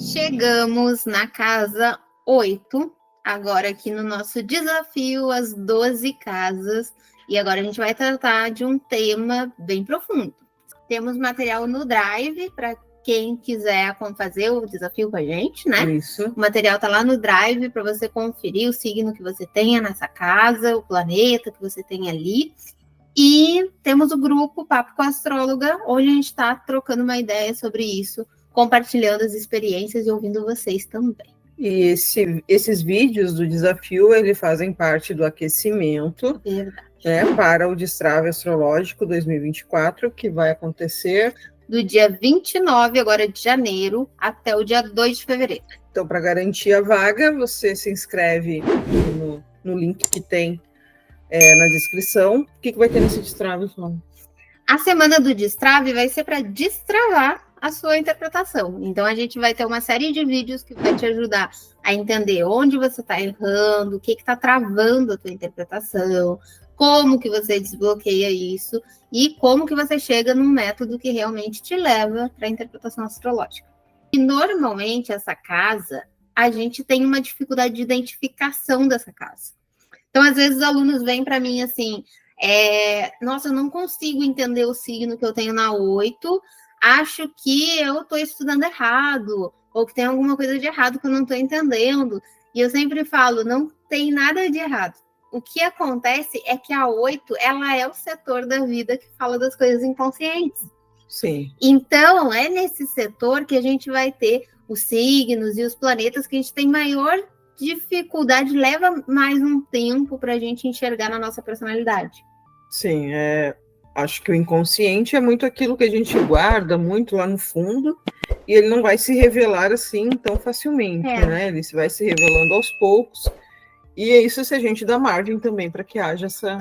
Chegamos na casa 8, agora aqui no nosso desafio, as 12 casas, e agora a gente vai tratar de um tema bem profundo. Temos material no Drive para quem quiser fazer o desafio com a gente, né? Isso. O material tá lá no Drive para você conferir o signo que você tenha nessa casa, o planeta que você tem ali. E temos o grupo Papo com a Astróloga, onde a gente está trocando uma ideia sobre isso, compartilhando as experiências e ouvindo vocês também. E esses vídeos do desafio, eles fazem parte do aquecimento, né, para o Destrave Astrológico 2024, que vai acontecer do dia 29, agora de janeiro, até o dia 2 de fevereiro. Então, para garantir a vaga, você se inscreve no link que tem na descrição. O que vai ter nesse Destrave, Flávia? A semana do Destrave vai ser para destravar a sua interpretação. Então, a gente vai ter uma série de vídeos que vai te ajudar a entender onde você está errando, o que está travando a tua interpretação, como que você desbloqueia isso e como que você chega num método que realmente te leva para a interpretação astrológica. E, normalmente, essa casa, a gente tem uma dificuldade de identificação dessa casa. Então, às vezes, os alunos vêm para mim assim, nossa, eu não consigo entender o signo que eu tenho na 8, acho que eu estou estudando errado, ou que tem alguma coisa de errado que eu não estou entendendo. E eu sempre falo, não tem nada de errado. O que acontece é que a 8, ela é o setor da vida que fala das coisas inconscientes. Sim. Então, é nesse setor que a gente vai ter os signos e os planetas que a gente tem maior dificuldade, leva mais um tempo para a gente enxergar na nossa personalidade. Sim, acho que o inconsciente é muito aquilo que a gente guarda muito lá no fundo e ele não vai se revelar assim tão facilmente, né? Ele vai se revelando aos poucos. E é isso se a gente dá margem também para que haja essa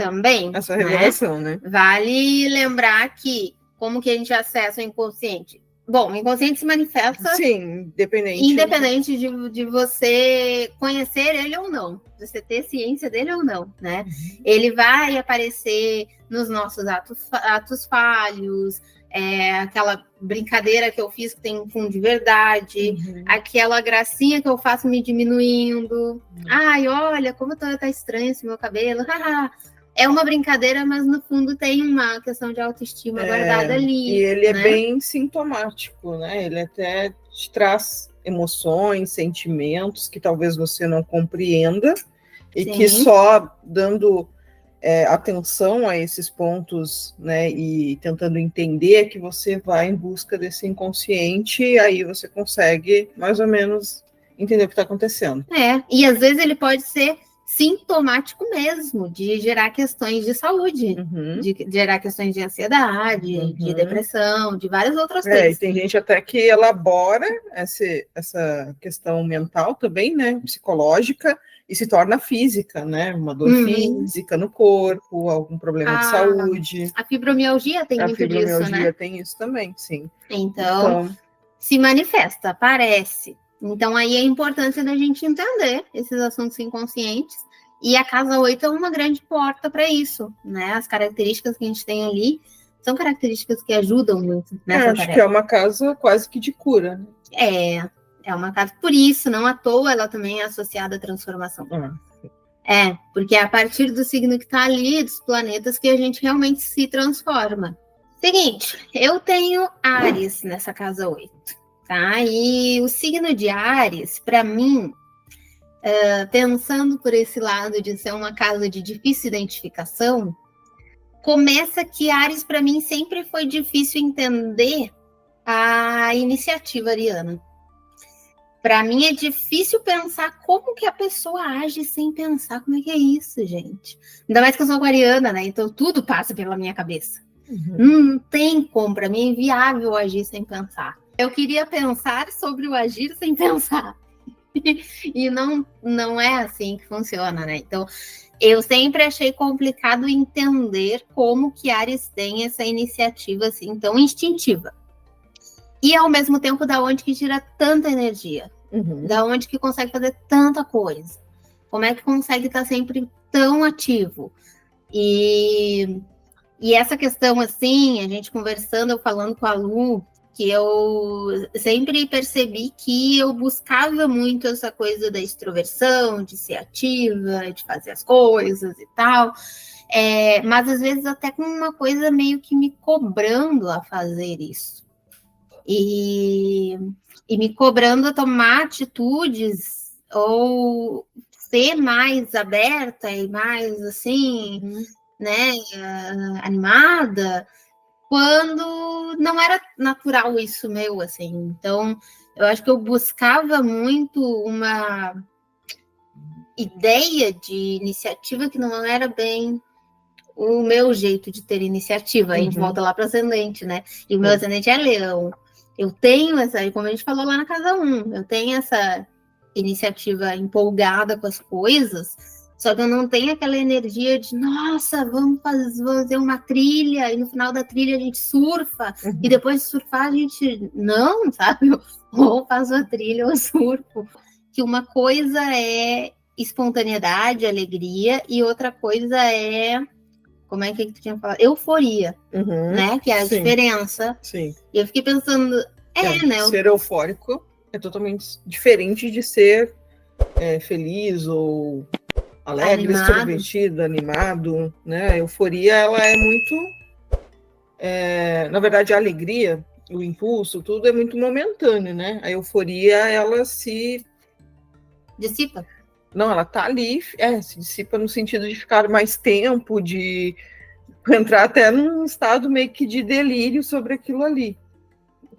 revelação, né? Vale lembrar que como que a gente acessa o inconsciente? Bom, o inconsciente se manifesta independente de você conhecer ele ou não, de você ter ciência dele ou não, né? Uhum. Ele vai aparecer nos nossos atos falhos, aquela brincadeira que eu fiz que tem um fundo de verdade, aquela gracinha que eu faço me diminuindo. Ai, olha, como tá estranho esse meu cabelo. É uma brincadeira, mas no fundo tem uma questão de autoestima guardada ali. E ele é bem sintomático, né? Ele até te traz emoções, sentimentos que talvez você não compreenda e que só dando atenção a esses pontos, né, e tentando entender que você vai em busca desse inconsciente, e aí você consegue mais ou menos entender o que está acontecendo. E às vezes ele pode ser sintomático mesmo, de gerar questões de saúde, de gerar questões de ansiedade, de depressão, de várias outras coisas. E tem gente até que elabora essa questão mental também, né, psicológica, e se torna física, né, uma dor física no corpo, algum problema de saúde. A fibromialgia tem muito disso, né? A fibromialgia tem isso também, sim. Então, se manifesta, aparece. Então, aí é importante da gente entender esses assuntos inconscientes. E a casa 8 é uma grande porta para isso, né? As características que a gente tem ali são características que ajudam muito nessa tarefa. Acho que é uma casa quase que de cura, né? É uma casa, por isso, não à toa, ela também é associada à transformação. Porque é a partir do signo que está ali, dos planetas, que a gente realmente se transforma. Seguinte, eu tenho Áries nessa casa 8. Tá? E o signo de Áries, para mim, pensando por esse lado de ser uma casa de difícil identificação, começa que Áries, para mim, sempre foi difícil entender a iniciativa ariana. Para mim, é difícil pensar como que a pessoa age sem pensar. Como é que é isso, gente? Ainda mais que eu sou aquariana, né? Então, tudo passa pela minha cabeça. Não tem como, para mim, é inviável agir sem pensar. Eu queria pensar sobre o agir sem pensar. E não é assim que funciona, né? Então, eu sempre achei complicado entender como que Áries tem essa iniciativa assim tão instintiva. E, ao mesmo tempo, da onde que tira tanta energia? Da onde que consegue fazer tanta coisa? Como é que consegue estar sempre tão ativo? E essa questão, assim, a gente conversando, eu falando com a Lu, que eu sempre percebi que eu buscava muito essa coisa da extroversão, de ser ativa, de fazer as coisas e tal, mas às vezes até com uma coisa meio que me cobrando a fazer isso. E me cobrando a tomar atitudes ou ser mais aberta e mais assim, né, animada, quando não era natural isso meu, assim. Então, eu acho que eu buscava muito uma ideia de iniciativa que não era bem o meu jeito de ter iniciativa. A gente volta lá para o ascendente, né? E o meu ascendente é leão. Eu tenho essa, como a gente falou lá na casa 1, eu tenho essa iniciativa empolgada com as coisas, só que eu não tenho aquela energia de, nossa, vamos fazer uma trilha, e no final da trilha a gente surfa, e depois de surfar a gente, não, sabe? Ou faço a trilha ou surfo. Que uma coisa é espontaneidade, alegria, e outra coisa é, como é que tu tinha falado? Euforia, né? Que é a diferença. Sim. E eu fiquei pensando, né? Ser eufórico é totalmente diferente de ser feliz ou alegre, extrovertido, animado, né? A euforia, ela é muito... na verdade, a alegria, o impulso, tudo é muito momentâneo, né? A euforia, ela se... dissipa. Não, ela tá ali, se dissipa no sentido de ficar mais tempo, de entrar até num estado meio que de delírio sobre aquilo ali.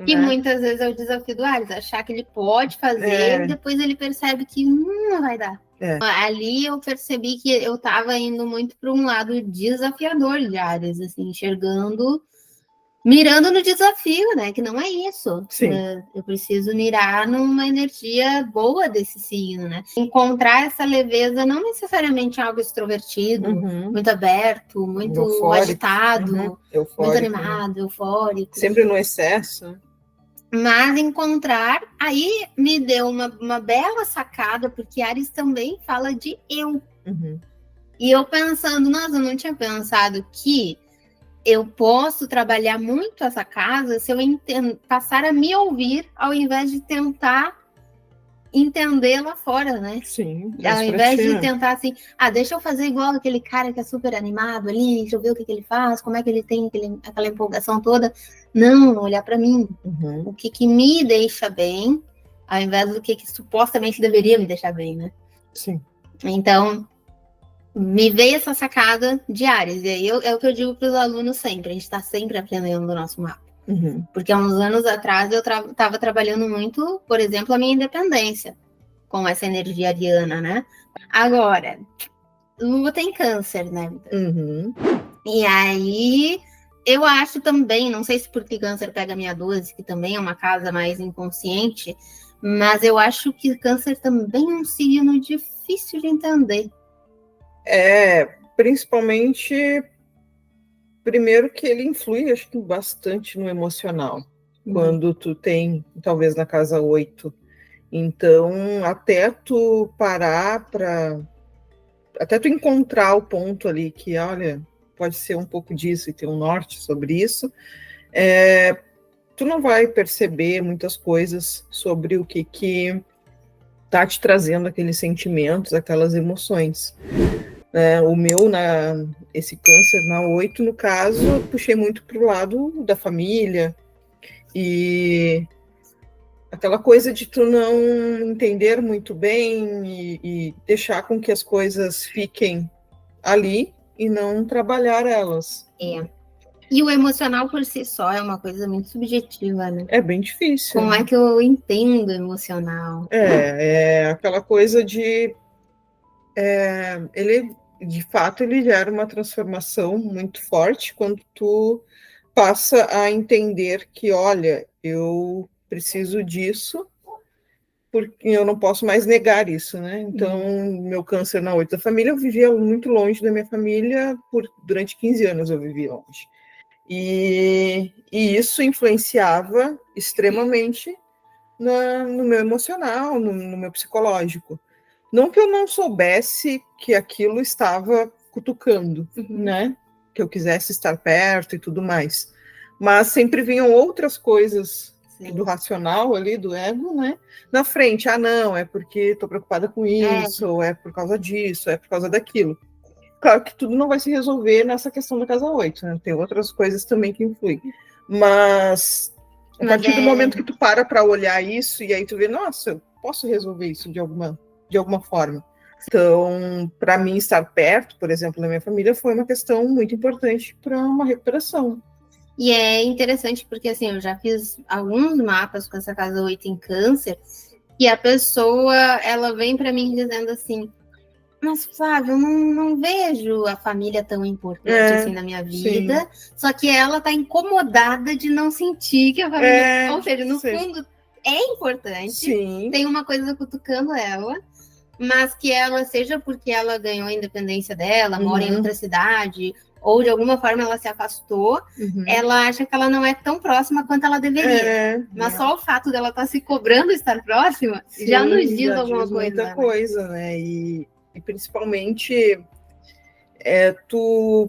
Que muitas vezes é o desafio do Ares, achar que ele pode fazer e depois ele percebe que não vai dar. Ali eu percebi que eu estava indo muito para um lado desafiador de Ares, assim, enxergando, mirando no desafio, né? Que não é isso. Eu preciso mirar numa energia boa desse signo, né? Encontrar essa leveza, não necessariamente algo extrovertido, muito aberto, muito eufórico, agitado, eufórico, muito animado, eufórico. Sempre no excesso. Mas encontrar, aí me deu uma bela sacada, porque Ares também fala de eu. E eu pensando, nossa, eu não tinha pensado que eu posso trabalhar muito essa casa se eu passar a me ouvir ao invés de tentar entender lá fora, né? Sim. Ao invés de tentar assim, deixa eu fazer igual aquele cara que é super animado ali, deixa eu ver o que ele faz, como é que ele tem aquela empolgação toda. Não, olhar para mim. O que me deixa bem, ao invés do que supostamente deveria me deixar bem, né? Sim. Então, me veio essa sacada de Ares. E aí é o que eu digo para os alunos sempre, a gente está sempre aprendendo do nosso mapa. Porque há uns anos atrás eu estava trabalhando muito, por exemplo, a minha independência, com essa energia ariana, né? Agora, Lua tem câncer, né? E aí, eu acho também, não sei se porque câncer pega a minha 12, que também é uma casa mais inconsciente, mas eu acho que câncer também é um signo difícil de entender. Principalmente, primeiro que ele influi, acho que bastante no emocional, quando tu tem, talvez na casa 8. Então, até tu parar até tu encontrar o ponto ali que, olha, pode ser um pouco disso e ter um norte sobre isso, tu não vai perceber muitas coisas sobre o que tá te trazendo aqueles sentimentos, aquelas emoções. O meu, esse câncer na 8, no caso, eu puxei muito para o lado da família e aquela coisa de tu não entender muito bem e deixar com que as coisas fiquem ali e não trabalhar elas. E o emocional por si só é uma coisa muito subjetiva, né? É bem difícil. Como é que eu entendo o emocional? É aquela coisa de... ele, de fato, ele gera uma transformação muito forte quando tu passa a entender que, olha, eu preciso disso, porque eu não posso mais negar isso, né? Então, meu câncer na 8 da família, eu vivia muito longe da minha família, durante 15 anos eu vivi longe. E isso influenciava extremamente no meu emocional, no meu psicológico. Não que eu não soubesse que aquilo estava cutucando, né? Que eu quisesse estar perto e tudo mais. mas sempre vinham outras coisas do racional ali, do ego, né? Na frente, não, é porque estou preocupada com isso, ou é por causa disso, é por causa daquilo. Claro que tudo não vai se resolver nessa questão da casa 8, né? Tem outras coisas também que influem. Mas a partir do momento que tu para olhar isso, e aí tu vê, nossa, eu posso resolver isso de alguma forma. Então, para mim, estar perto, por exemplo, da minha família, foi uma questão muito importante para uma recuperação. E é interessante porque, assim, eu já fiz alguns mapas com essa casa 8 em câncer, e a pessoa, ela vem para mim dizendo assim, mas, Flávio, eu não vejo a família tão importante assim na minha vida, só que ela tá incomodada de não sentir que a família... Ou seja, no fundo, é importante, tem uma coisa cutucando ela, mas que ela, seja porque ela ganhou a independência dela, mora em outra cidade, ou de alguma forma ela se afastou, ela acha que ela não é tão próxima quanto ela deveria. Mas só o fato dela estar se cobrando estar próxima já nos diz alguma coisa. Muita coisa, né? E principalmente tu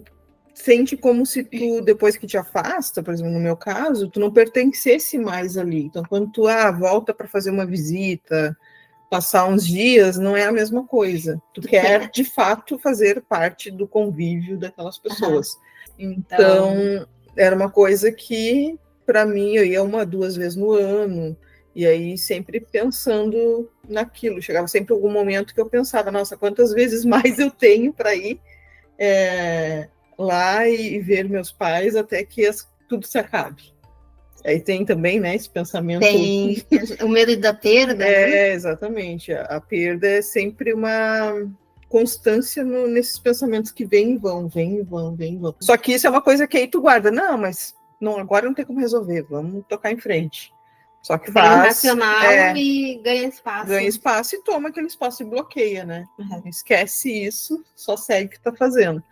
sente como se tu, depois que te afasta, por exemplo, no meu caso, tu não pertencesse mais ali. Então, quando tu volta para fazer uma visita, passar uns dias, não é a mesma coisa. Tu quer, de fato, fazer parte do convívio daquelas pessoas. Então, era uma coisa que, para mim, eu ia 1, 2 vezes no ano, e aí sempre pensando naquilo. Chegava sempre algum momento que eu pensava, nossa, quantas vezes mais eu tenho para ir lá e ver meus pais até que tudo se acabe. Aí tem também, né, esse pensamento... Tem o medo da perda, né? Exatamente. A perda é sempre uma constância nesses pensamentos que vêm e vão, vêm e vão, vêm e vão. Só que isso é uma coisa que aí tu guarda. Não, mas agora não tem como resolver, vamos tocar em frente. Só que faz... racional e ganha espaço. Ganha espaço e toma aquele espaço e bloqueia, né? Esquece isso, só segue o que tá fazendo.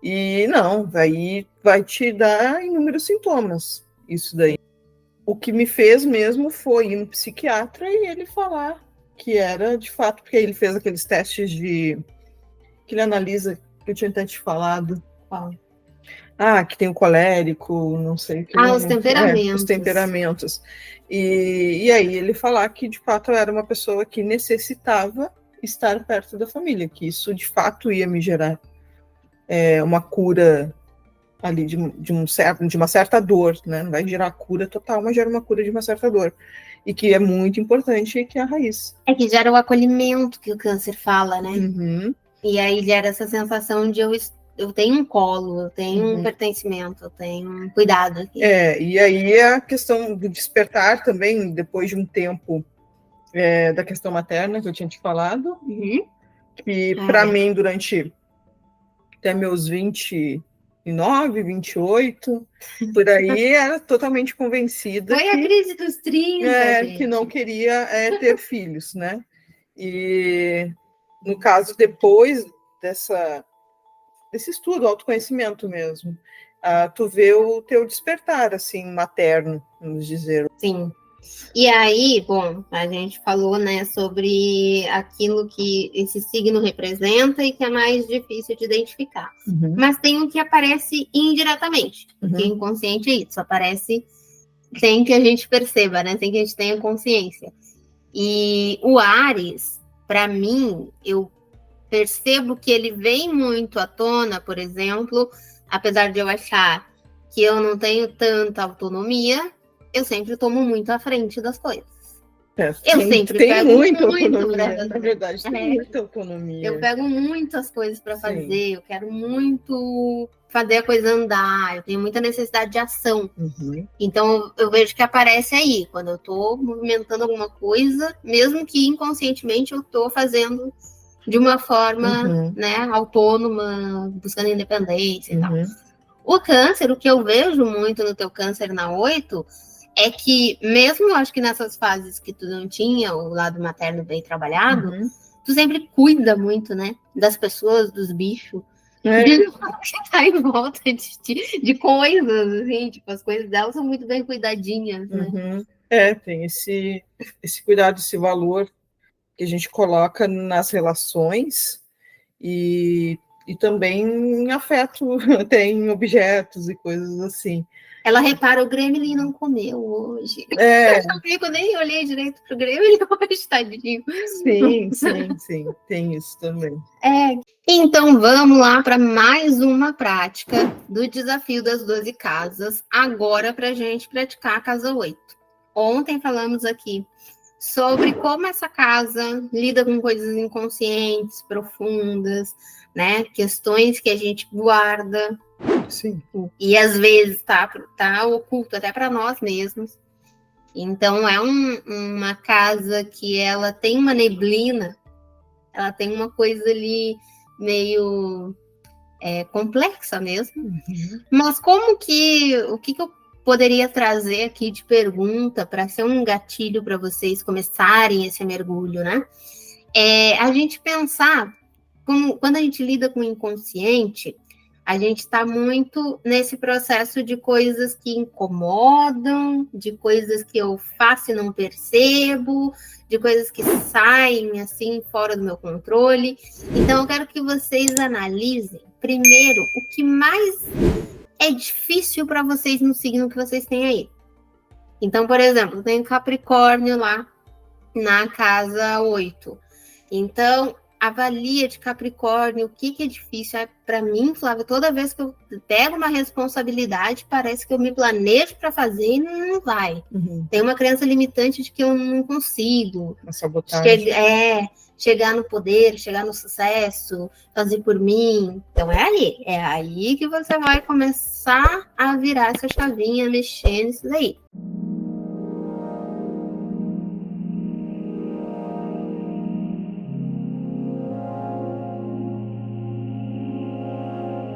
E não, aí vai te dar inúmeros sintomas, isso daí. O que me fez mesmo foi ir no psiquiatra e ele falar que era, de fato, porque ele fez aqueles testes que ele analisa, que eu tinha até te falado. Que tem o colérico, não sei o que. Os temperamentos. Os temperamentos. E aí ele falar que, de fato, eu era uma pessoa que necessitava estar perto da família, que isso, de fato, ia me gerar uma cura ali de uma certa dor, né? Não vai gerar cura total, mas gera uma cura de uma certa dor. E que é muito importante, que é a raiz. É que gera o acolhimento que o câncer fala, né? E aí gera essa sensação de eu tenho um colo, eu tenho um pertencimento, eu tenho um cuidado aqui. E aí a questão do despertar também, depois de um tempo da questão materna, que eu tinha te falado, que para mim, durante até meus 29, 28, por aí, era totalmente convencida. Foi a crise dos 30, que não queria ter filhos, né? E, no caso, depois desse estudo, autoconhecimento mesmo, tu vê o teu despertar, assim, materno, vamos dizer. Sim. E aí, bom, a gente falou, né, sobre aquilo que esse signo representa e que é mais difícil de identificar. Mas tem o que aparece indiretamente, que inconsciente é isso, aparece sem que a gente perceba, né, sem que a gente tenha consciência. E o Áries, para mim, eu percebo que ele vem muito à tona, por exemplo, apesar de eu achar que eu não tenho tanta autonomia, eu sempre tomo muito à frente das coisas. Eu sempre pego muito autonomia. Na verdade, tem muita autonomia. Eu pego muitas coisas para fazer, eu quero muito fazer a coisa andar, eu tenho muita necessidade de ação. Então, eu vejo que aparece aí, quando eu estou movimentando alguma coisa, mesmo que inconscientemente eu estou fazendo de uma forma né, autônoma, buscando independência e tal. O câncer, o que eu vejo muito no teu câncer na 8, é que mesmo, acho que nessas fases que tu não tinha o lado materno bem trabalhado, tu sempre cuida muito, né, das pessoas, dos bichos, que tá em volta de coisas, assim, tipo, as coisas delas são muito bem cuidadinhas, né? Tem esse cuidado, esse valor que a gente coloca nas relações e também em afeto, até em objetos e coisas assim. Ela repara, o Gremlin não comeu hoje. Eu nem olhei direito pro Gremlin hoje, tadinho. Sim, tem isso também. Então vamos lá para mais uma prática do desafio das 12 casas, agora para a gente praticar a casa 8. Ontem falamos aqui sobre como essa casa lida com coisas inconscientes, profundas, né? Questões que a gente guarda. Sim. E às vezes tá oculto até para nós mesmos. Então é uma casa que ela tem uma neblina, ela tem uma coisa ali meio complexa mesmo. Uhum. Mas o que eu poderia trazer aqui de pergunta para ser um gatilho para vocês começarem esse mergulho, né? A gente pensar, quando a gente lida com o inconsciente, a gente está muito nesse processo de coisas que incomodam, de coisas que eu faço e não percebo, de coisas que saem assim fora do meu controle. Então eu quero que vocês analisem primeiro o que mais é difícil para vocês no signo que vocês têm aí. Então, por exemplo, tem Capricórnio lá na casa 8. Então, avalia de Capricórnio o que é difícil. Para mim, Flávia, toda vez que eu pego uma responsabilidade, parece que eu me planejo para fazer e não vai. Uhum. Tem uma crença limitante de que eu não consigo. Uma sabotagem. Chegar no poder, chegar no sucesso, fazer por mim. Então é aí que você vai começar a virar essa chavinha, mexer nisso daí.